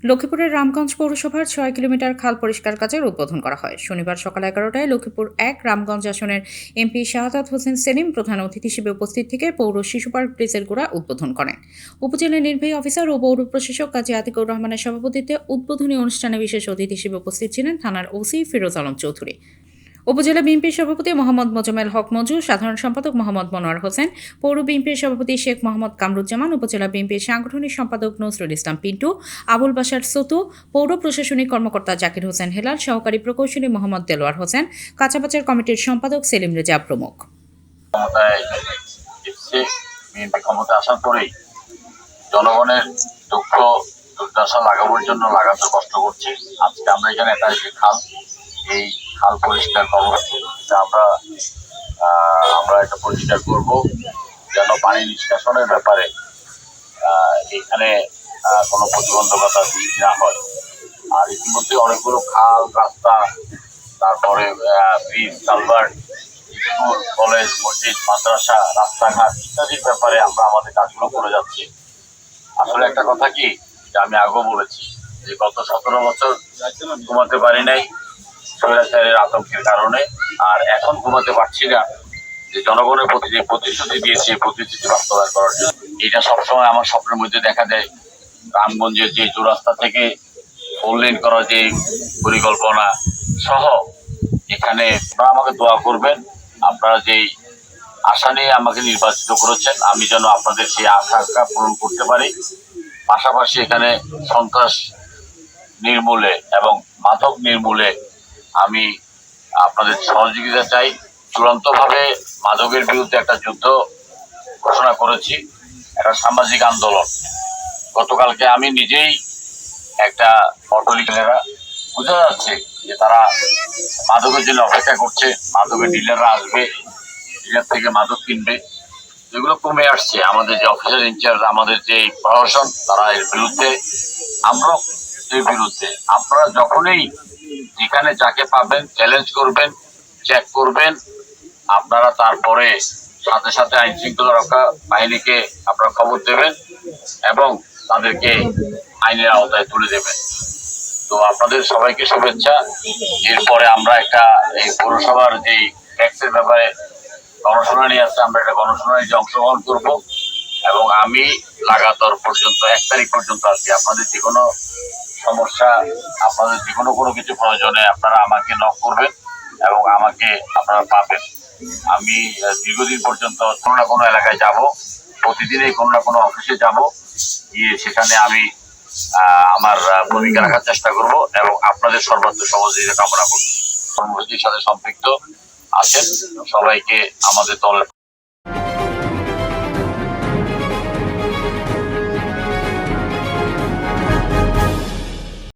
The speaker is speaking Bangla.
লক্ষ্মীপুরের রামগঞ্জ পৌরসভার ৬ কিলোমিটার খাল পরিষ্কার কাজের উদ্বোধন করা হয়। শনিবার সকাল ১১টায় লক্ষ্মীপুর ১ রামগঞ্জ আসনের এমপি শাহাদাত হোসেন সেলিম প্রধান অতিথি হিসেবে উপস্থিত থেকে পৌর শিশু পার্ক ব্রিজের গোড়া উদ্বোধন করেন। উপজেলা নির্বাহী অফিসার ও পৌর প্রশাসক কাজী আতিকুর রহমানের সভাপতিত্বে উদ্বোধনী অনুষ্ঠানে বিশেষ অতিথি হিসেবে উপস্থিত ছিলেন থানার ওসি ফিরোজ আলম চৌধুরী। উপজেলা বিএনপির সভাপতি মোহাম্মদ মোজাম্মেল হক মজু, সাধারণ সম্পাদক মোহাম্মদ মনোয়ার হোসেন, পৌর বিএনপির সভাপতি শেখ মোহাম্মদ কামরুজ্জামান, উপজেলা বিএনপির সাংগঠনিক সম্পাদক নজরুল ইসলাম পিন্টু, আবুল বাশার সতু, পৌর প্রশাসনিক কর্মকর্তা জাকির হোসেন হেলাল, সহকারী প্রকৌশলী মোহাম্মদ দেলোয়ার হোসেন, কাঁচাবাজার কমিটির সম্পাদক সেলিম রেজা প্রমুখ। ক্ষমতা আসার পরেই জনগণের দুঃখ দুর্দশা লাঘবের জন্য লাগাতার কষ্ট করছি। আজকে আমরা এখানে একটা খাল, এই খাল পরিষ্কার করবো, আমরা এটা পরিষ্কার করব যেন পানি নিষ্কাশনের ব্যাপারে এখানে কোনো প্রতিবন্ধকতা সৃষ্টি না হয়। আর ইতিমধ্যে অনেকগুলো খাল, রাস্তা, তারপরে ব্রিজ, কালভার্ট, স্কুল, কলেজ, মসজিদ, মাদ্রাসা, রাস্তাঘাট ইত্যাদির ব্যাপারে আমরা আমাদের কাজগুলো করে যাচ্ছি। আসলে একটা কথা কি, যে আমি আগেও বলেছি যে গত ১৭ বছর ঘুমাতে পারি নাই স্বৈরাচারের আতঙ্কের কারণে, আর এখন ঘুমাতে পারছি না যে জনগণের প্রতি যে প্রতিশ্রুতি দিয়েছে প্রতিশ্রুতি বাস্তবায়ন করার জন্য। এটা সবসময় আমার স্বপ্নের মধ্যে দেখা দেয়। রামগঞ্জের যে চৌরাস্তা থেকে 4 লেন করার যে পরিকল্পনা সহ এখানে আপনারা আমাকে দোয়া করবেন। আপনারা যেই আশা নিয়ে আমাকে নির্বাচিত করেছেন, আমি যেন আপনাদের সেই আশা পূরণ করতে পারি। পাশাপাশি এখানে সন্ত্রাস নির্মূলে এবং মাদক নির্মূলে আমি আপনাদের সহযোগিতা চাই। চূড়ান্তভাবে মাদকের বিরুদ্ধে একটা যুদ্ধ ঘোষণা করেছি, একটা সামাজিক আন্দোলন। গতকালকে আমি নিজেই একটা অটোরিকশারা বোঝা যাচ্ছে যে তারা মাদকের জন্য অপেক্ষা করছে, মাদকের ডিলাররা আসবে, ডিলার থেকে মাদক কিনবে। যেগুলো কমে আসছে, আমাদের যে অফিসার ইনচার্জ, আমাদের যে প্রশাসন, তারা এর বিরুদ্ধে, আমরাও এর বিরুদ্ধে। আপনারা যখনই যেখানে যাকে পাবেন চ্যালেঞ্জ করবেন, চেক করবেন, আপনারা তারপরে সাথে সাথে আইন শৃঙ্খলা রক্ষা বাহিনীকে আপনারা খবর দেবেন এবং তাদেরকে আইনের আওতায় তুলে দেবেন। তো আপনাদের সবাইকে শুভেচ্ছা। এরপরে আমরা একটা এই পৌরসভার যে ট্যাক্সের ব্যাপারে গণশুনানি আছে, আমরা একটা গণশুনানিতে অংশগ্রহণ করব এবং আমি লাগাতার পর্যন্ত 1 তারিখ পর্যন্ত আছি। আপনাদের যে কোনো সমস্যা, আপনাদের যে কোনো কিছু প্রয়োজনে আপনারা আমাকে নক করবেন এবং আমাকে আপনারা পাবেন। আমি দীর্ঘদিন পর্যন্ত কোনো না কোনো এলাকায় যাব, প্রতিদিনই কোনো না কোনো অফিসে যাব, গিয়ে সেখানে আমি আমার ভূমিকা রাখার চেষ্টা করব এবং আপনাদের সর্বোচ্চ সহযোগিতা কামনা করছি। কর্মসূচির সাথে সম্পৃক্ত আছেন সবাইকে আমাদের দল